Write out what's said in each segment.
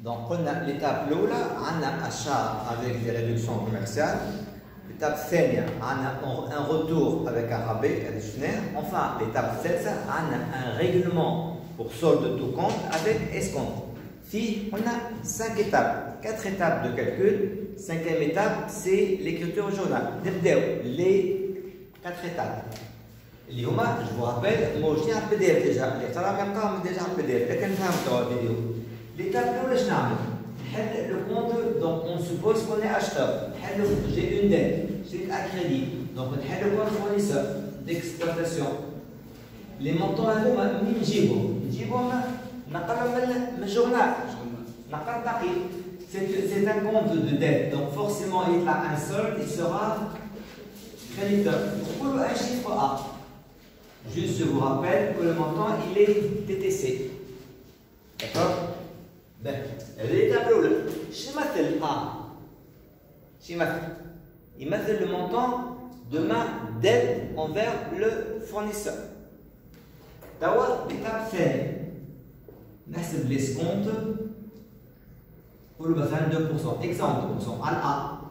Donc, on a l'étape l'oula, on a achat avec des réductions commerciales. L'étape ثانية, on a un retour avec un rabais additionnaire. Enfin, l'étape 7, on a un règlement pour solde de tout compte avec escompte. Ici, on a 5 étapes, 4 étapes de calcul. 5e étape, c'est l'écriture au journal. Les 4 étapes. Je vous rappelle, moi je tiens un PDF déjà. Les salariés ont déjà un PDF. L'étape de le compte, donc on suppose qu'on est acheteur. J'ai une dette, j'ai un crédit. Donc on a le compte fournisseur d'exploitation. Les montants à nous, nous le journal. C'est un compte de dette, donc forcément il a un solde, il sera créditeur. Pour un chiffre A. Juste je vous rappelle que le montant il est TTC. D'accord? L'étape l'oula. Chimatel A. Chimatel. Il met le montant de ma dette envers le fournisseur. D'abord, l'étape C. نحسب l'escompte pour le 22%. Exemple 2%. À A.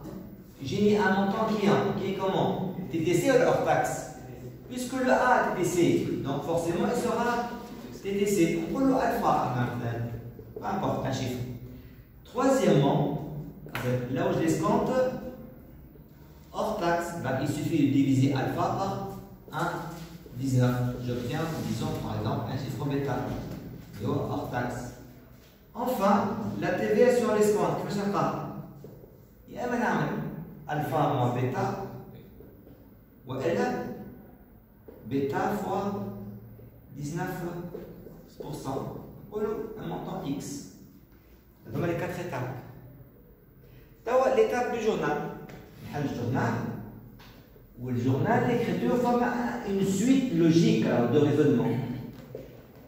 J'ai mis un montant qui est comment? TTC ou hors taxe? Puisque le A est TTC, donc forcément il sera TTC. On peut le alpha maintenant. Peu importe, un chiffre. Troisièmement, là où je l'escompte, hors taxe, ben, il suffit de diviser alpha par 1,19. J'obtiens, disons par exemple, un chiffre bêta. Hors taxe. Enfin, la TVA sur l'escompte, comment ça fait? Il y a un alpha moins bêta, ou elle bêta fois 19%, ou un montant X. Donc, les 4 étapes. L'étape du journal. Le journal, ou le journal, l'écriture forme une suite logique de raisonnement.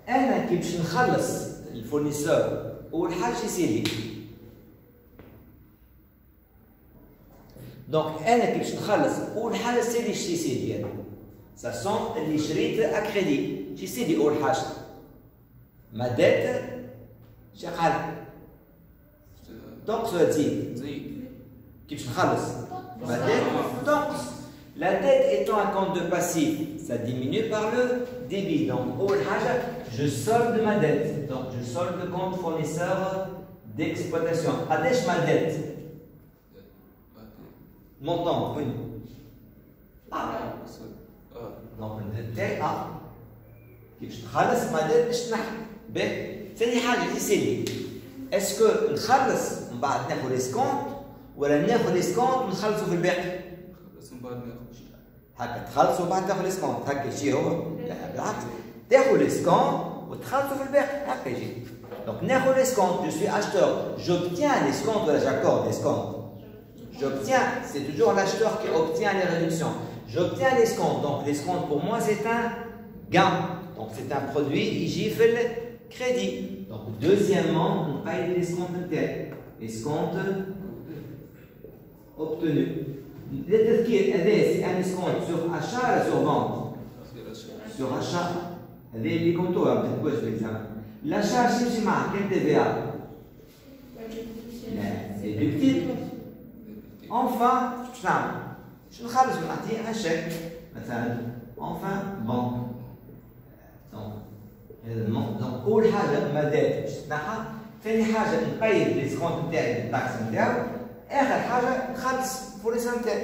أنا كي باش نخلص الفورنيسور أول حاجة يسيلي. دونك أنا كي باش نخلص أول حاجة سيدي شتي سيدي أنا. ساسون اللي شريت أكريدي، شتي سيدي أول حاجة. ما ديت شقال. تنقص ولا تزيد؟ تزيد. كي باش نخلص ما ديت تنقص. La dette étant un compte de passif, ça diminue par le débit. Donc, je solde ma dette. Donc, je solde le compte fournisseur d'exploitation. Adèche ma dette. Montant, oui. A. Donc, le dette A. كيفاش نخلص ما ديت باش نحل. ب. ثاني حاجة تسألني. Est-ce que نخلص من بعد ناخذ الاسكونت ولا ناخذ الاسكونت ونخلصوا في الباقي؟ هكا تخلصوا بعد تاخذ الاسكونت هكا يجي هو؟ لا بالعكس تاخذ الاسكونت وتخلصوا في الباقي هكا يجي. دونك ناخذ الاسكونت، je suis acheteur, j'obtiens l'escompte ولا j'accorde l'escompte? J'obtiens, c'est toujours l'acheteur qui obtient les réductions. J'obtiens l'escompte, donc l'escompte pour moi c'est un gain. Donc c'est un produit, يجي في الكريدي. Donc deuxièmement, on paye l'escompte tel. Escompte obtenu. التذكير هذا سي ان اسكونت سور اشا ولا سور فونت؟ سور اشا. هذه اللي كنتوها ما تكتبوش في الاكزامان. الاشا شنو يمشي معاه؟ كان تي في ا؟ لا سي ديدكتيبل. انفان باش نعمل؟ باش نخلص نعطيه ان شيك مثلا. انفان بنك. دونك اول حاجه ما دات باش تنحى. ثاني حاجه نقيد الاسكونت نتاعي بالتاكس نتاعو. آخر حاجة نخلص فورنيسور نتاعي.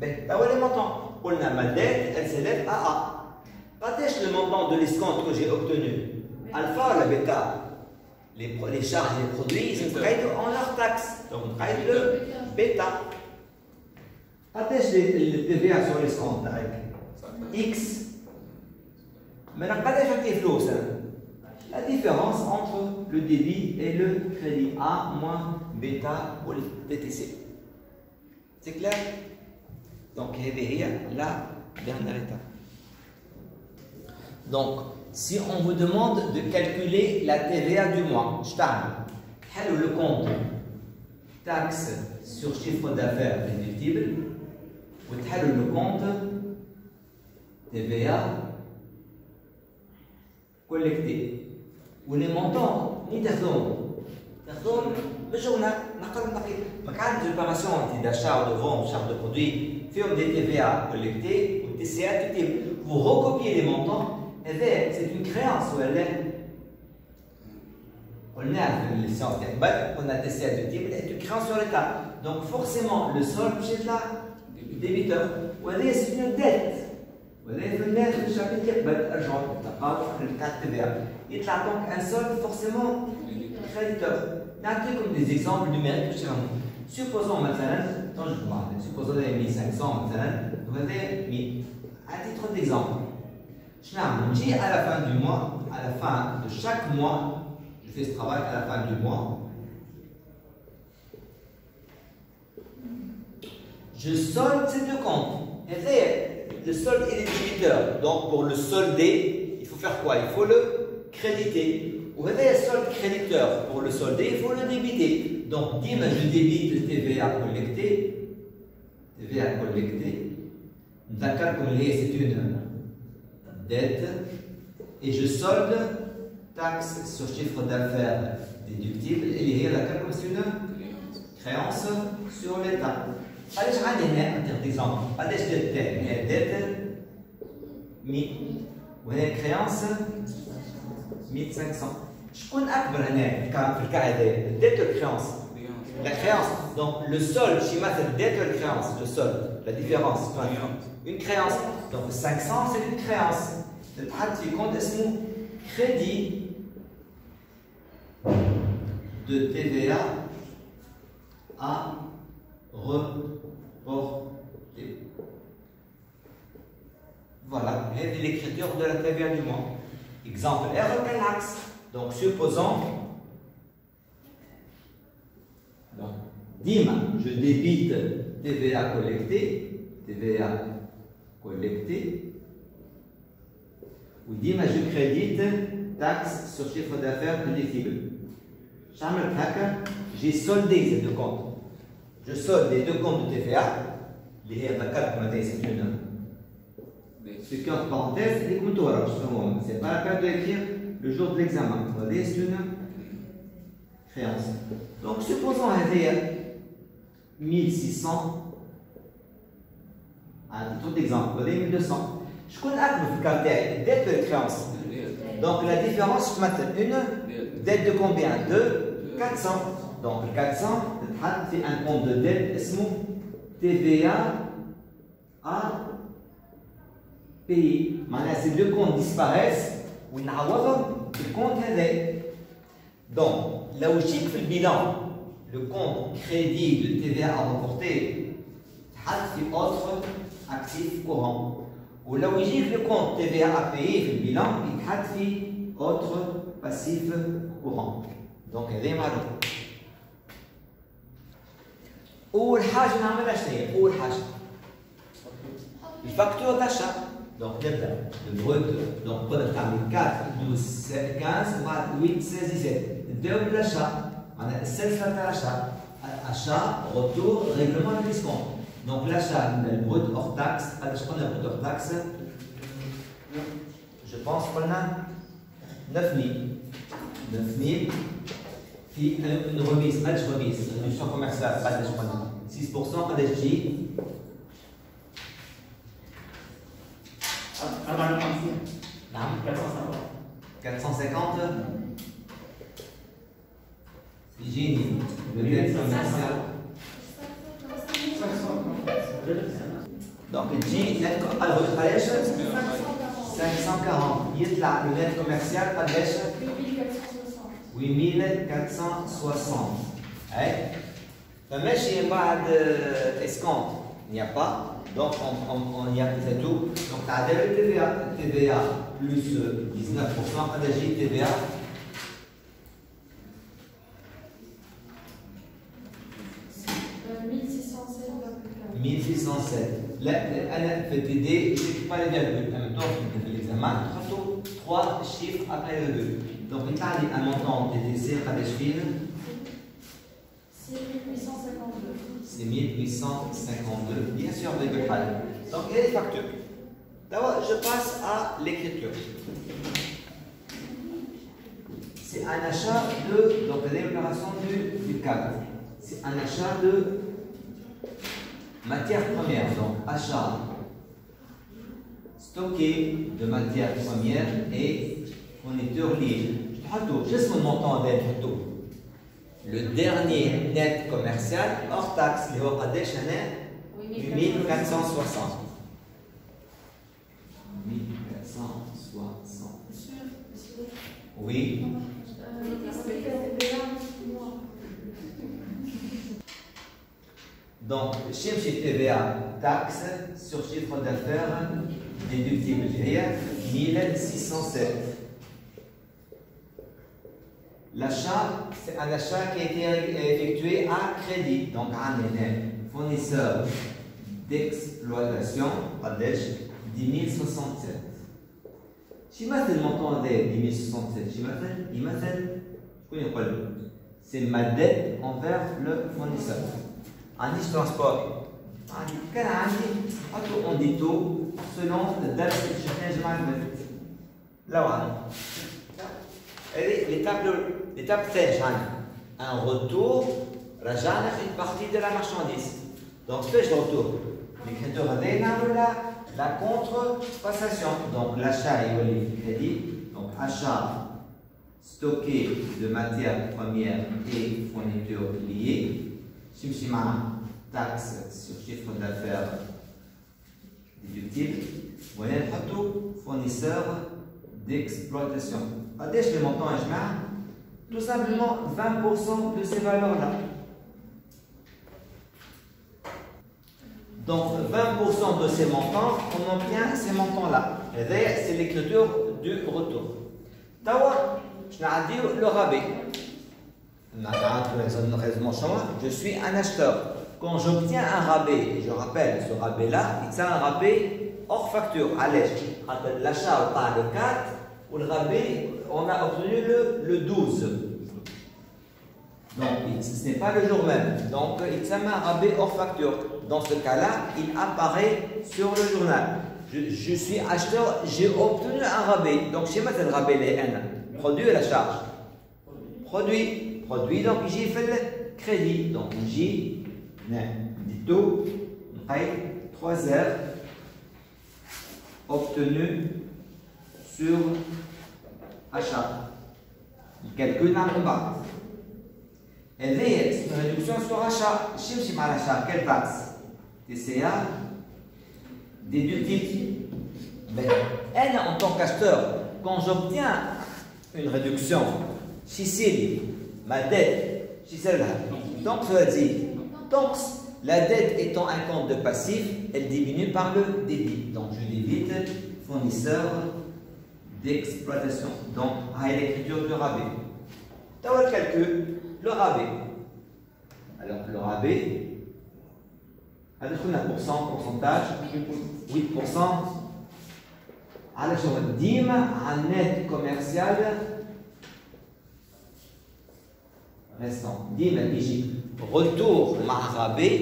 باهي هو لي مونطون. قلنا ما ديت elle s'élève à A. قداش le montant de l'escompte que j'ai obtenu? Alpha ولا بيتا؟ Les charges et les produits ils نقيدوا en leur taxe. Donc نقيد le بيتا. قداش le TVA sur l'escompte تاعك؟ X. maintenant قداش عطيه فلوس؟ La différence entre le débit et le crédit A moins bêta pour le TTC. C'est clair? Donc, il y a la dernière étape. Donc, si on vous demande de calculer la TVA du mois, je t'aime. Le compte taxe sur chiffre d'affaires déductible, ou le compte TVA collecté. Ou les montants, ni تاخذهم بالجورنال نقل نقي ما كان دي اوبيراسيون d'achat ou de vente charge de produit فيهم des TVA collectés ou TCA tout vous recopiez les montants et c'est une créance ou elle est on a les sciences on a TCA tout type c'est une créance sur l'État donc forcément le solde c'est là débiteur ou elle c'est une dette ou elle est une dette le chapitre argent le cas TVA il y a donc un solde forcément créditeur. Comme des exemples numériques. Supposons maintenant, supposons 1500 vous avez mis à titre d'exemple. Je dis à la fin du mois, à la fin de chaque mois, je fais ce travail à la fin du mois. Je solde ces deux comptes. Et le solde est débiteur. Donc pour le solder, il faut faire quoi? Il faut le créditer. Vous avez un solde créditeur. Pour le solder, il faut le débiter. Donc, dis-moi, je débite TVA collectée. TVA collectée. D'accord, comme c'est une dette. Et je solde taxe sur chiffre d'affaires déductible. Et il y a d'accord comme c'est une créance sur l'État. Allez, je vais un exemple. Allez, je vais dette. Vous avez une créance 1500. Je connais le cas de dette de créance. La créance, donc le solde, chez moi, c'est dette de créance, le solde, la différence. Une créance. Donc 500, c'est une créance. Le compte est crédit de TVA à reporter. Voilà, et l'écriture de la TVA du mois. Exemple R, quel axe? Donc, supposons, DIM, je débite TVA collectée, ou DIM, je crédite taxe sur chiffre d'affaires déductible. J'ai soldé ces deux comptes. Je solde les deux comptes de TVA, les R4, c'est une. Ce qui entre parenthèses, c'est pas la peine d'écrire le jour de l'examen. C'est une créance. Donc, supposons un VR 1600 à titre d'exemple. Vous avez 1200. Je connais le caractère dette de créance. Donc, la différence, je mets une dette de combien? De 400. Donc, 400, c'est un compte de dette, TVA à payer. Maintenant, ces deux comptes disparaissent, ou le compte est. Donc, la logique fait le bilan, le compte crédit de TVA à reporter, c'est autre actif courant. Ou la logique, le compte TVA à payer fait le bilan, il autre passif courant. Donc, elle est malade. أول حاجة نعملها شنو هي؟ أول حاجة الفاكتور d'achat. Donc, نبدأ البروت. Donc, بدل تعمل 4 12 15 وبعد 8 16 17 نبداو بالachat. معناها السلسلة تاع l'achat. Achat, retour, règlement de discount. Donc, l'achat, le brut hors taxe. قداش قلنا brut hors taxe؟ Je pense قلنا 9000. 9000. في الرميز قداش رميز؟ ريدكسيون كوميرسيال قداش قلنا؟ 6% قداش تجي؟ 450. نعم 450 يجيني بالنت كوميرسيال دونك تجي نت قداش؟ 540 يطلع النت كوميرسيال قداش؟ 8460. فماشي بعد escompte, il n'y a pas, donc on y a fait tout. Donc tu as le TVA plus 19%, قداش TVA 1607. لا انا في التي je ne pas les virgules. En même temps, في l'examen, تحطوا 3 chiffres après les virgules. Donc il parle un montant TTC قداش فيه 6852. C'est 1852, bien sûr, avec le pal. Donc, il y a les factures. D'abord, je passe à l'écriture. C'est un achat de, donc, l'opération du 4. C'est un achat de matières premières. Donc, achat stocké de matières premières et fournitures liées. Juste mon montant d'aide. Le dernier net commercial hors taxe, les hors adèche, 8460. 1460. Oui. Donc, chiffre TVA, taxe sur chiffre d'affaires déductible, 1607. L'achat, c'est un achat qui a été effectué à crédit. Donc, un fournisseur d'exploitation, 10 067. Si je le montant de 10 067, c'est ma dette envers le fournisseur. عنديش ترانسبور كان عندي حطوا اون ديتو سولون الدرس اللي شفناه الجمعه اللي فاتت لو عندي l'étape الثانيه عندي ان روتور رجعنا في بارتي دو لا مارشانديز دونك فاش روتور الكريدور هذا نعملوا لا كونتر باساسيون دونك لاشا يولي في كريدي دونك achat stocké de matières premières et fournitures liées. Chimchima, taxe sur chiffre d'affaires déductible. Voilà le fournisseur d'exploitation. Adèche le montant HMA, tout simplement 20% de ces valeurs-là. Donc 20% de ces montants, on obtient ces montants-là. Et d'ailleurs, c'est l'écriture du retour. Tawa, je n'ai dit le rabais. Je suis un acheteur. Quand j'obtiens un rabais, je rappelle ce rabais-là, c'est un rabais hors facture. Allez, l'achat au pas le 4, ou le rabais, on a obtenu le 12. Donc, ce n'est pas le jour même. Donc, il s'appelle un rabais hors facture. Dans ce cas-là, il apparaît sur le journal. Je suis acheteur, j'ai obtenu un rabais. Donc, chez moi, c'est le rabais, les N. Produit à la charge. Produit, donc j'ai fait le crédit. Donc j'ai dit tout, 3 heures obtenues sur achat. Le calcul dans le bas. Et là, c'est une réduction sur achat. Je suis mal achat, quelle taxe? TCA, déductible. Mais elle, en tant qu'acheteur, quand j'obtiens une réduction, si ma dette, si celle-là, donc cela dit, donc la dette étant un compte de passif, elle diminue par le débit. Donc je débite fournisseur d'exploitation. Donc à l'écriture du rabais. Tu vois le calcul, le rabais. Alors le rabais, avec un pourcentage, 8%. Alors sur le DIM, un net commercial restant. ديما يجي retour مع rabais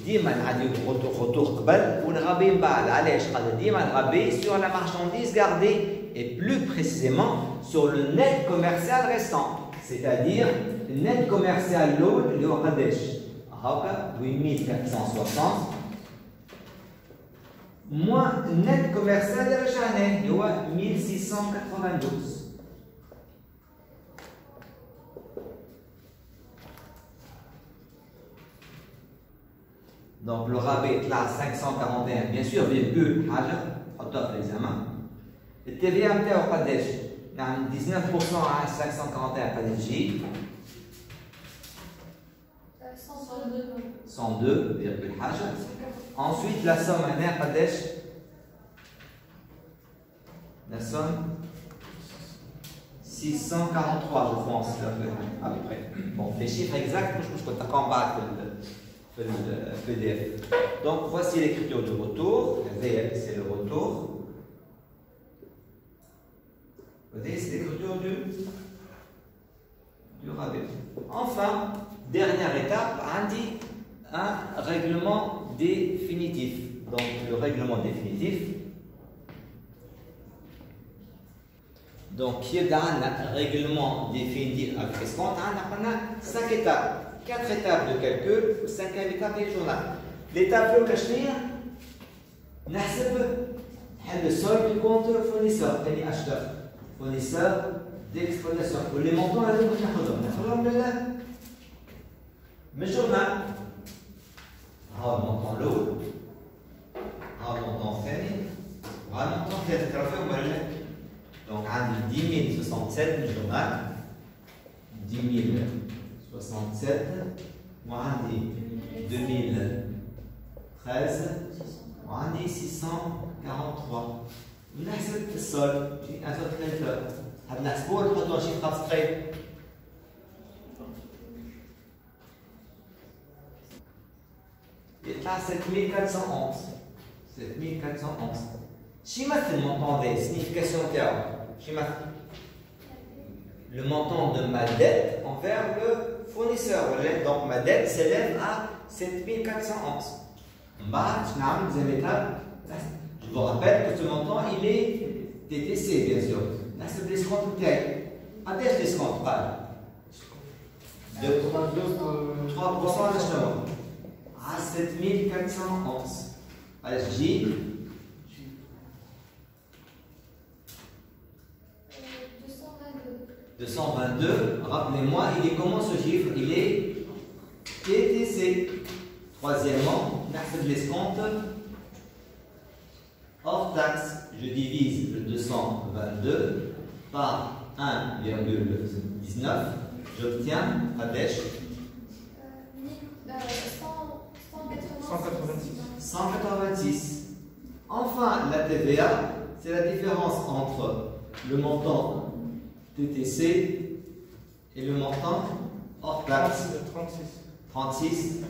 ديما نعديو retour قبل والغابي من بعد. علاش؟ خاطر ديما الغابي sur la marchandise gardée et plus précisément sur le net commercial restant. C'est-à-dire le net commercial l'eau اللي هو قداش؟ هاكا 8460 moins net commercial اللي رجعناه اللي هو 1692. Donc le rabais est là à 541, bien sûr, virgule, حطها في l'examen. Le TVA نتاعو قداش؟ يعني 19% على 541 قداش تجي؟ 102 virgule حاجة. Ensuite la somme هنا قداش؟ La somme 643 je pense à peu près. Bon, les chiffres exacts, je peux t'en battre le PDF. Donc voici l'écriture du retour. C'est le retour. Vous voyez, c'est l'écriture du rabais. Enfin, dernière étape, on dit un règlement définitif. Donc le règlement définitif. Donc, il y a un règlement défini avec escompte. On a 5 étapes, 4 étapes de calcul, 5e étape du journal. L'étape le cachemire, نحسب le solde du compte fournisseur, يعني acheteur, fournisseur d'exploitation. Les montants là, ناخذهم من الجورنال. هذا المونطون الأول، هذا المونطون الثاني، وهذا المونطون الثالث. ترى فيهم ولا لا؟ Donc, عندي 10067 من الجورنال، 10067 وعندي 2013 وعندي 643. ونحسب السولد في 3 هاد نحسبوه ونحطوه شي خط صغير. يطلع 7411. 7411. شي يمثل المونطون دي signification تاعو؟ شي يمثل؟ Le montant de ma dette envers le fournisseur. Donc ma dette s'élève à 7411. Je vous rappelle que ce montant il est TTC bien sûr. Là c'est l'escompte tel. Qu'est-ce l'escompte pas? De 3% d'ajustement à 7411. Allez, je dis 222, rappelez-moi, il est comment ce chiffre? Il est TTC. Troisièmement, l'escompte hors taxe. Je divise le 222 par 1,19. J'obtiens, Adèche, 186. Enfin, la TVA, c'est la différence entre le montant TTC et le montant hors taxe. 36.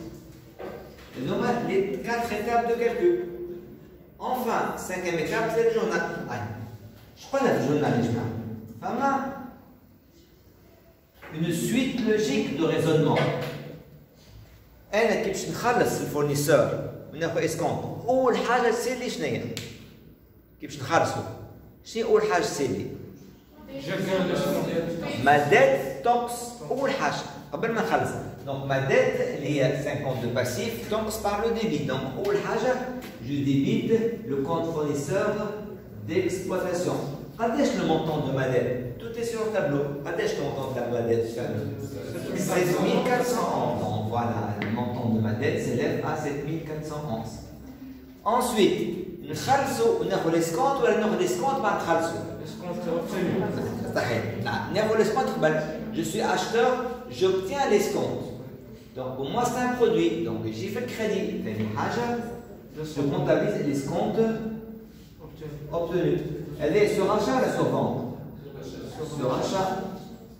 Et donc, les 4 étapes de calcul. Enfin, 5e étape, c'est le journal. Je prends le journal, une suite logique de raisonnement. أنا كيفاش نخلص الفورنيسور وناخذ اسكونت؟ أول حاجة سيلي شنو هي؟ كيفاش نخلصو؟ شنو أول حاجة سيلي؟ ما ديت تنقص أول حاجة قبل ما نخلص. Donc ma dette اللي هي 52 passif تنقص par le débit. Donc أول حاجة je débite le compte fournisseur d'exploitation. قداش le montant de ma dette? Tout est sur le tableau. قداش le montant de ma dette? 7411. Donc voilà, le montant de ma dette s'élève à 7411. Ensuite, نخلصوا وناخذ l'escompte ولا ناخذ l'escompte بعد نخلصوا؟ ناخذ l'escompte قبل. Je suis acheteur, j'obtiens l'escompte. Donc pour moi c'est un produit. Donc j'ai fait le crédit. Je comptabilise l'escompte obtenu. Elle est sur achat ou sur vente? Sur achat.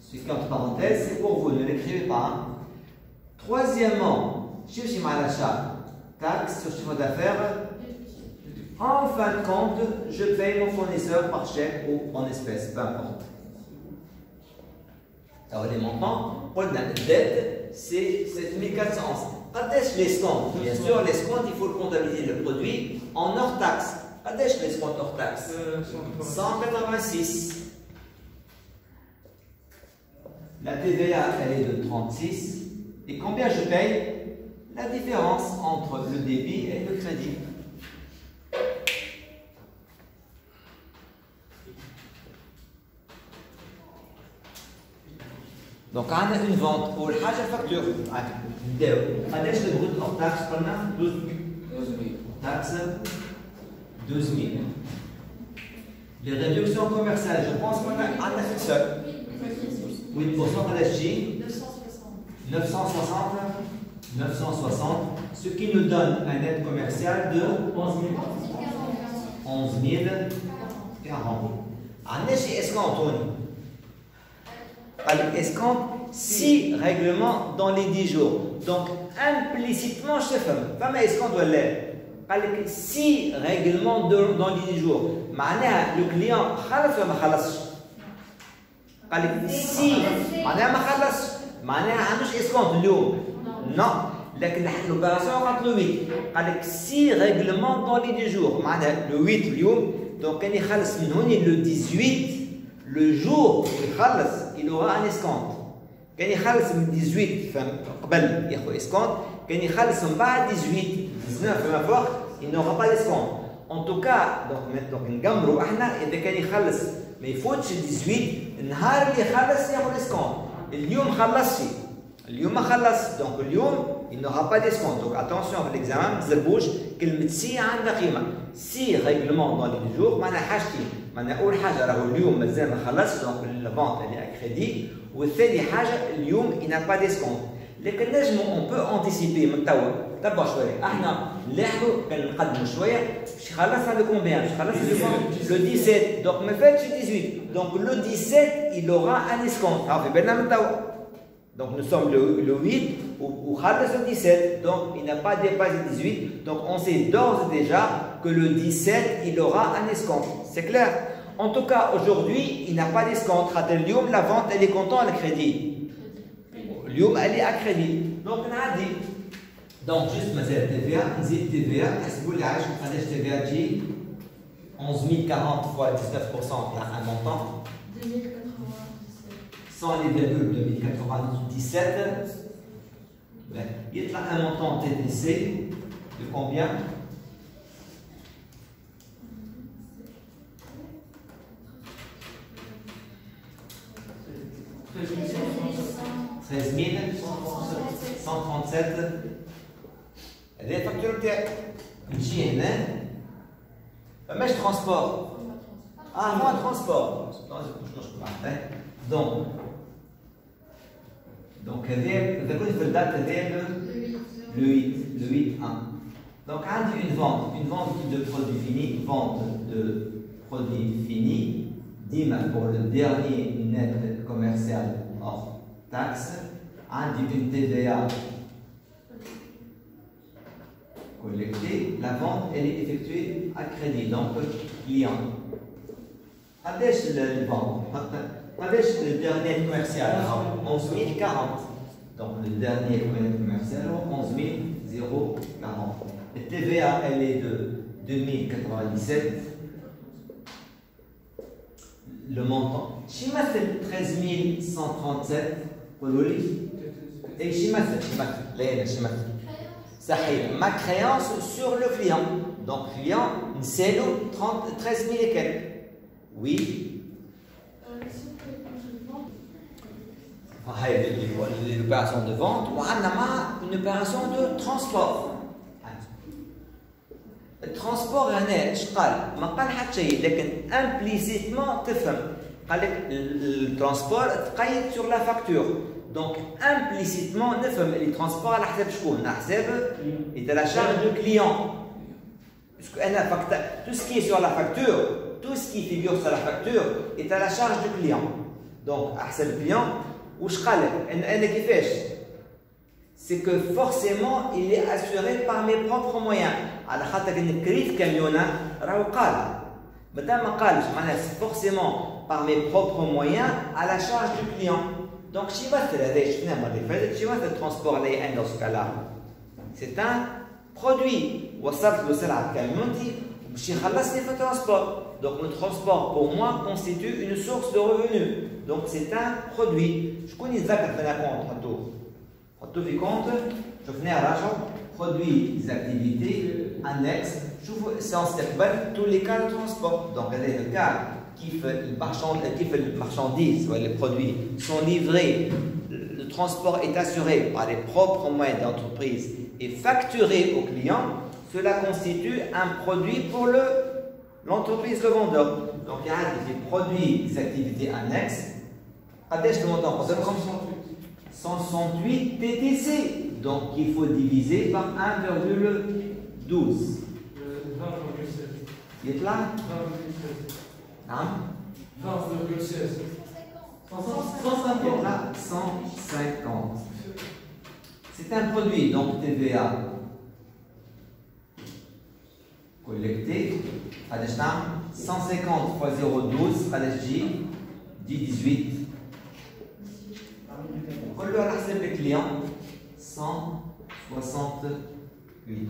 Ce qui entre parenthèses, c'est pour vous, ne l'écrivez pas. Troisièmement, chiffre mal l'achat, taxe sur chiffre d'affaires. En fin de compte, je paye mon fournisseur par chèque ou en espèces, peu importe. Alors les montants, pour la dette, c'est 7411. Qu'est-ce l'escompte? Bien sûr, l'escompte, il faut le comptabiliser le produit en hors taxe. Qu'est-ce l'escompte hors taxe? 186. La TVA, elle est de 36. Et combien je paye? La différence entre le débit et le crédit. Donc, on a une vente pour la facture. Qu'est-ce le brut hors taxe? 12 000. Taxe 12 000. Les réductions commerciales, je pense qu'on a une seule. 8% à la J. 960, ce qui nous donne un net commercial de 11 040. Est-ce escompte 6 règlements dans les 10 jours. Donc, implicitement, je fais pas ma escompte ou l'air. 6 règlements dans les 10 jours. Le client, si معناها ما خلص معناها عندوش اسكونت اليوم نو لكن لوبيراسيون قالت له 8 قال لك 6 ريغلمون دون لي دي جور معناها لو 8 اليوم دونك كان يخلص من هوني لو 18 le jour il aura un escompte. Quand il خلص من 18 قبل ياخذ escompte, quand il خلص من بعد 18 19 فما فوق il n'aura pas d'escompte. En tout cas donc نقمروا احنا اذا كان يخلص ما يفوتش 18 النهار اللي يخلص ياخذ اسكونت. اليوم خلصتي اليوم ما خلص دونك اليوم il n'aura pas d'escompte. Donc attention في l'examen ما تزربوش كلمة سي عندها قيمة. سي ريغلمون دون لي جور معناها حاجتين. معناها أول حاجة راهو اليوم مازال ما خلصش دونك الفونت اللي أكريدي، والثاني حاجة اليوم il n'a pas d'escompte. لكن نجمو اون بو انتيسيبي من توا. تبع شوية احنا نلاحظوا كان نقدموا شوية باش يخلصها لو كومبيان باش يخلصها لو 17 دونك ما فاتش 18 دونك لو 17 il aura un escompte. ها في بالنا من توا. Donc nous sommes le 8 ou le 17, donc il n'a pas dépassé 18, donc on sait d'ores et déjà que le 17 il aura un escompte. C'est clair? En tout cas aujourd'hui il n'a pas d'escompte. La vente elle est contente à crédit. اليوم elle est à crédit. Donc on a dit. Donc juste مازال TVA, نزيد TVA, تحسبوا لي عايش قداش TVA تجي 11040 fois 19% يا un montant. 100,2097. Il y a un montant TTC de combien? $13 137. هذه الفاتورة نتاعك. نجي هنا فماش ترونسبور. moins transport. Donc, le date le 8 1. Donc, on a une vente de produits finis, vente de produits finis, DIM pour le dernier net commercial hors taxe, on a une TVA collectée, la vente elle est effectuée à crédit, donc client. قداش الفون؟ قداش الديرنيير كوميرسيال؟ 11040. Donc le dernier commercial 11040. La TVA elle est de 2097. Le montant. شيمثل 13137 قولوا لي. اي شيمثل لا لا شيمثل. صحيح ma créance sur le client. Donc client نسالو 13000 et quelques. Oui. L'opération de vente ou une opération de transport. الترانسبور هنا ايش قال؟ ما قال حتى شيء لكن implicitement تفهم. قال لك الترانسبور تقيد sur la facture. Donc implicitement نفهم اللي ترانسبور على حساب شكون؟ على حساب est à la charge du client. Puisque tout ce qui est sur la facture, tout ce qui figure sur la facture est à la charge du client. Donc, à le client, c'est que forcément, il est assuré par mes propres moyens. Alors, forcément par mes propres moyens à la charge du client. Donc, le transport dans ce cas-là, c'est un produit. Donc le transport pour moi constitue une source de revenus. Donc c'est un produit. Je connais ça quand on a compte. Tout fait compte. Je venais à l'argent. Produit des activités annexes. Je c'est en tous les cas de transport. Donc il y a le cas qui fait les marchandises, les produits sont livrés. Le transport est assuré par les propres moyens d'entreprise et facturé au client. Cela constitue un produit pour l'entreprise, le vendeur. Donc il y a des produits, des activités annexes. Adèche le montant 168 TTC. Donc il faut diviser par 1,12. Il est là? 20,16. 150. Là, 150. C'est un produit, donc TVA collecté. 150 fois 0,12, 10,18. On va leur accepter le client 168.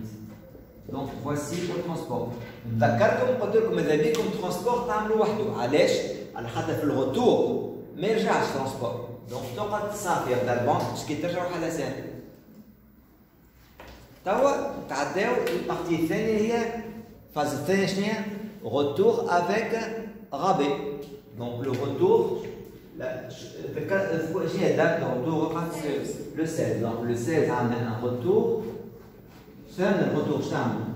Donc voici pour le transport. D'accord, comme on dit, comme transport, تعملوا وحده. علاش؟ على خاطر في الغوتور ما يرجعش ترونسبور دونك تقعد تصافي تاع البنك باش كي ترجع روحها لسان توا تعداو البارتي الثانيه هي الفاز الثانيه شنو هي غوتور افيك رابي دونك لو غوتور لا شنو هي الدات لو غوتور وقع لو 16 دونك لو 16 عندنا ان غوتور فهمنا الغوتور شنو عملنا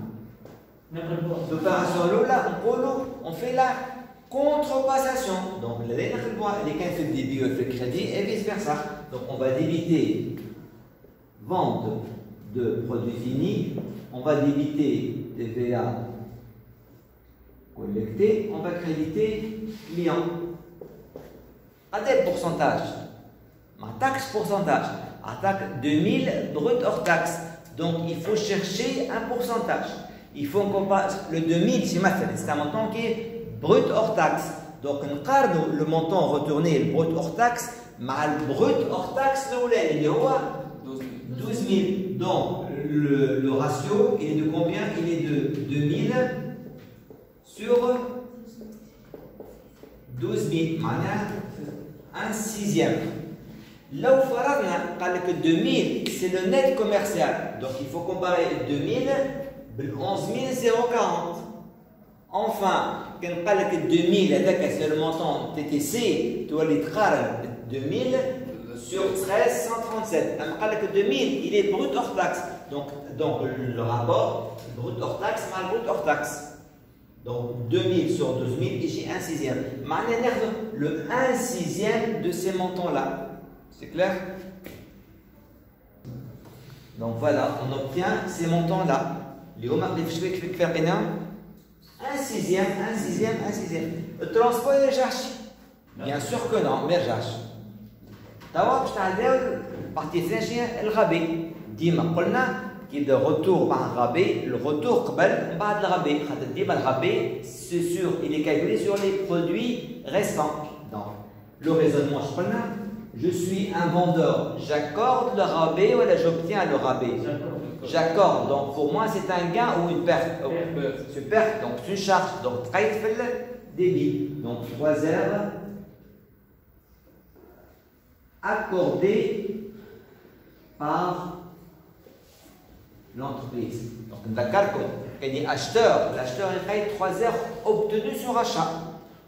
l'opération الاولى نقولوا on fait la contrepassation donc اللي نخدموها اللي كان في الديبي وفي الكريدي et vice versa donc on va débiter vente de produits finis on va débiter TVA collecté on va créditer client à tel pourcentage ma taxe pourcentage attaque 2000 brut hors taxe donc il faut chercher un pourcentage. Il faut qu'on passe le 2000, c'est un montant qui est brut hors taxe. Donc, on regarde le montant retourné, le brut hors taxe, mais le brut hors taxe, il est 12 000. Donc, le ratio, il est de combien? Il est de 2000 sur 12 000. Un sixième. Là où que 2000, c'est le net commercial. Donc, il faut comparer 2000 11 040. Enfin, quand on parle de 2000, c'est le montant TTC, tu vas les 2000 sur 1337. On parle que 2000, il est brut hors taxe. Donc le rapport, brut hors taxe, mal brut hors taxe. Donc 2000 sur 12 000, ici 1 sixième. Le 1 sixième de ces montants-là. C'est clair? Donc voilà, on obtient ces montants-là. Un sixième, un sixième, un sixième. Le transport est cherché. Bien sûr que non, mais cherche. D'abord, je t'ai partie le rabais. Dima, qui de retour par un rabais, le retour par le rabais. Le rabais, c'est sûr, il est calculé sur les produits restants. Donc, le raisonnement, je suis un vendeur, j'accorde le rabais ou j'obtiens le rabais. J'accorde, donc pour moi c'est un gain ou une perte. C'est une perte, donc c'est une charge. Donc, trade fait le débit. Donc, 3 heures accordées par l'entreprise. Donc, d'accord, il y a acheteur. L'acheteur il paye 3 heures obtenues sur achat.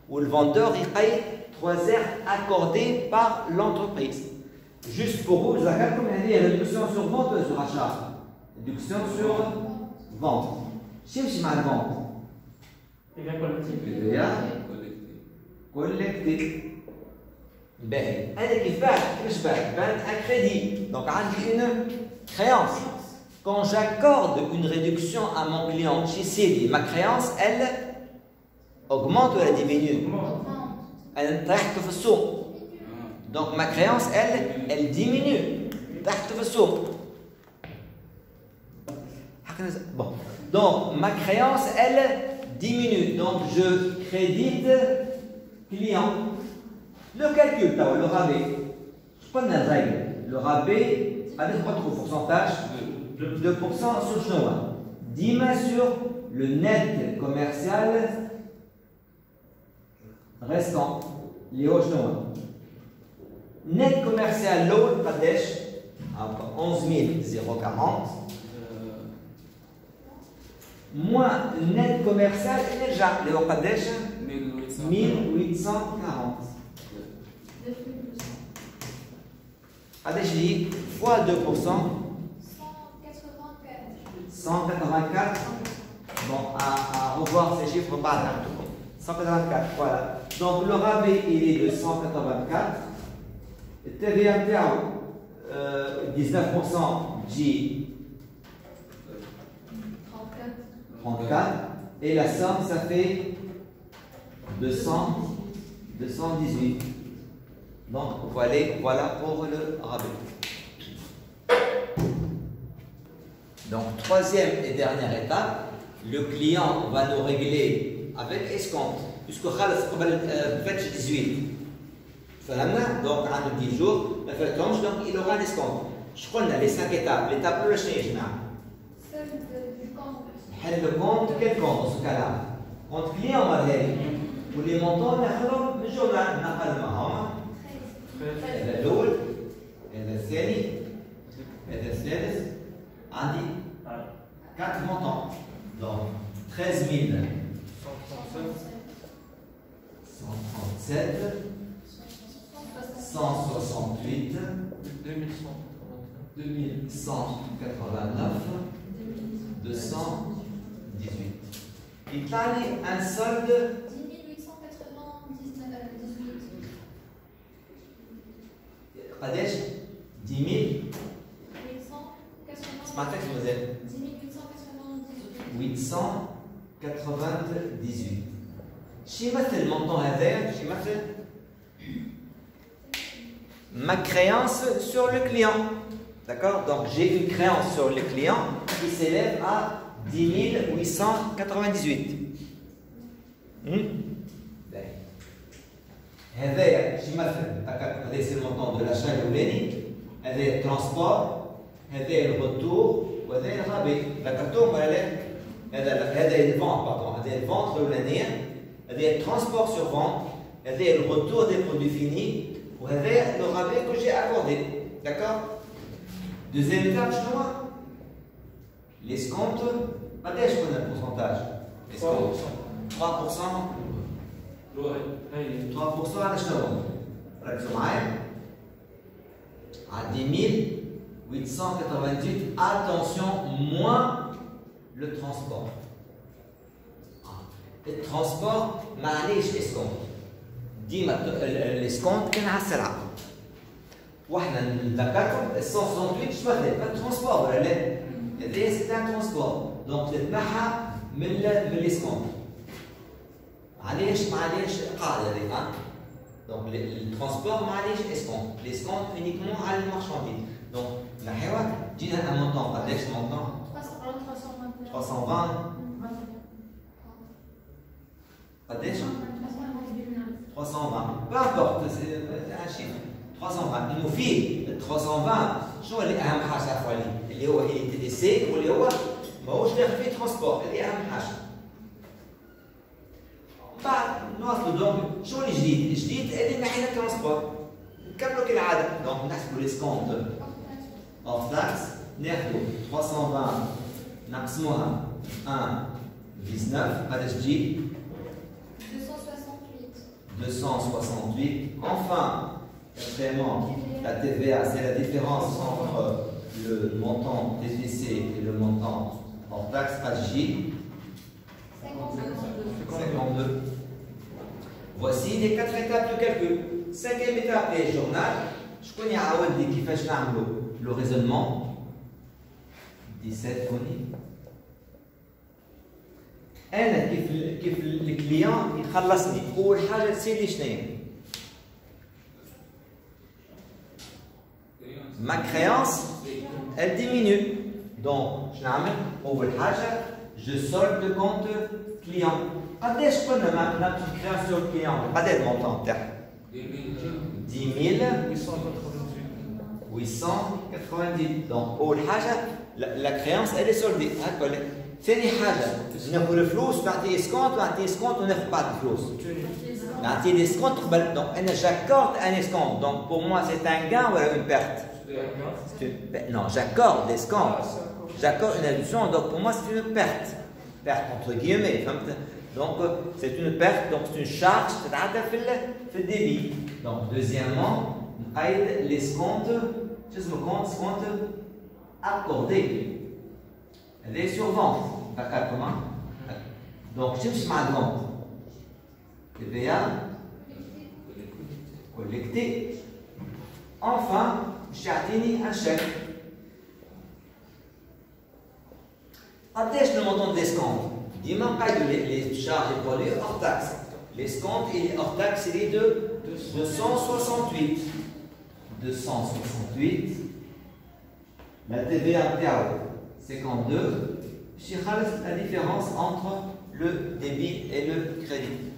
Ou le vendeur il paye 3 heures accordées par l'entreprise. Juste pour vous, d'accord, comme il y a réduction sur vente ou sur achat. Réduction sur vente. Cherchez ma vente. TVA collecté. Ben, elle qui fait un crédit. Donc, on a une créance. Quand j'accorde une réduction à mon client chez Célie, ma créance, elle augmente ou elle diminue? Elle تحت في السوق. Donc, ma créance, elle diminue. تحت في السوق. Bon. Donc, ma créance, elle diminue. Donc, je crédite client. Le calcul, le rabais. Je prends la règle. Le rabais, avec votre pourcentage, 2% sur Chinois. 10 sur le net commercial restant. Les hauts Chinois. Net commercial, l'eau, Pradesh, 11 040. Moins net commercial, déjà, les Okadesh, 1840. Kadesh dit fois 2%. 184. Bon, à revoir ces chiffres, pas d'un tout. 184, voilà. Donc le rabais, il est de 184. TVA 19% J. 34 et la somme ça fait 218. Donc voilà pour le rabais. Donc troisième et dernière étape, le client va nous régler avec escompte puisque fait 18. Donc en 10 jours, donc il aura un escompte. Je connais les 5 étapes. L'étape le change. Le compte, quel compte dans ce cas-là? Compte client, ولي مونطون ناخذهم من الجورنال نقل معهم. هذا الأول، هذا الثاني، هذا الثالث. عندي 4 montants. Donc 13 137, 168, 2189, 218. Il y a un solde 10 000 سمعتك مازال 898. شي يمثل المونطون هذا شي يمثل ma créance sur le client. D'accord? Donc j'ai une créance sur le client qui s'élève à 10 898. هذا شي يمثل هذا c'est le montant de l'achat الأولاني. هذا الترانسبور، هذا الرetour وهذا الرابط. ذكرتوهم ولا لا؟ هذا الفونت باردون، هذا الفونت الأولانية، هذا الترانسبور سور فونت، هذا الرetour des produits finis وهذا le rabais que j'ai accordé. D'accord? Deuxième étape شنو هو؟ l'escompte. قداش قلنا البورسنتاج؟ l'escompte 3%. 3% على شنو؟ ركزوا معايا. À 10 898, attention, moins le transport. Le transport, معليش escompte. ديما الاسكونت كان على السلعة. واحنا نذكركم 168 شبه الترانسبور ولا لا؟ هذا سي ان ترانسبور، دونك تتنحى من الاسكونت. معليش قاعدة هذيك. Donc le transport معليش escompte. L'escompte uniquement على المارشانديز. Donc نحيوها جينا un montant. قداش المونطون؟ 320. قداش؟ 320. Peu importe, c'est un chiffre. 320. المفيد 320 شنو اللي أهم حاجة عفوا اللي هو تي دي سي واللي هو ماهوش داخل فيه ترانسبور، هذه أهم حاجة. بعد نواصلوا دونك شنو الجديد؟ الجديد اللي نحينا الترانسبور. نكملوا كالعادة، دونك نحسبوا ليسكونت اوف تاكس، ناخذوا 320 نقسموها 1/19 قداش تجي؟ 268. Enfin, quatrièmement, la TVA, c'est la différence entre le montant TTC et le montant hors taxe AJ. 52. Voici les 4 étapes de calcul. 5e étape est le journal. Je connais à Aoudi qui fait le raisonnement. 17 فوني. أنا كيف الكليان يخلصني أول حاجة سيدي شنو؟ ما كريانس elle diminue. Donc شنو نعمل؟ أول حاجة je solde le compte client. قداش قلنا ما كريانس sur le client؟ قداش المونطون تاعها؟ 10 890. Donc أول حاجة la créance elle est soldée. هكا. ثاني حاجة ناخذ الفلوس نعطي اسكونت وناخذ بعد الفلوس. نعطي الاسكونت قبل. دونك أنا j'accorde un escompte. Donc pour moi c'est un gain ou une perte? Non, j'accorde l'escompte. J'accorde une réduction. Donc pour moi c'est une perte. Perte entre guillemets. Donc c'est une perte. Donc c'est une charge تتعدى في الدébit. Donc deuxièmement نقيد l'escompte. escompte accordé. Elle est sur vente. D'accord, comment? Donc, je suis mal vente. TVA collecté. Enfin, j'ai atteint un chèque. Attèche le montant d'escompte. Dis-moi pas les charges et produits hors taxe. L'escompte et hors taxe, il est de 268. 268. La TVA PAO. 52, la différence entre le débit et le crédit.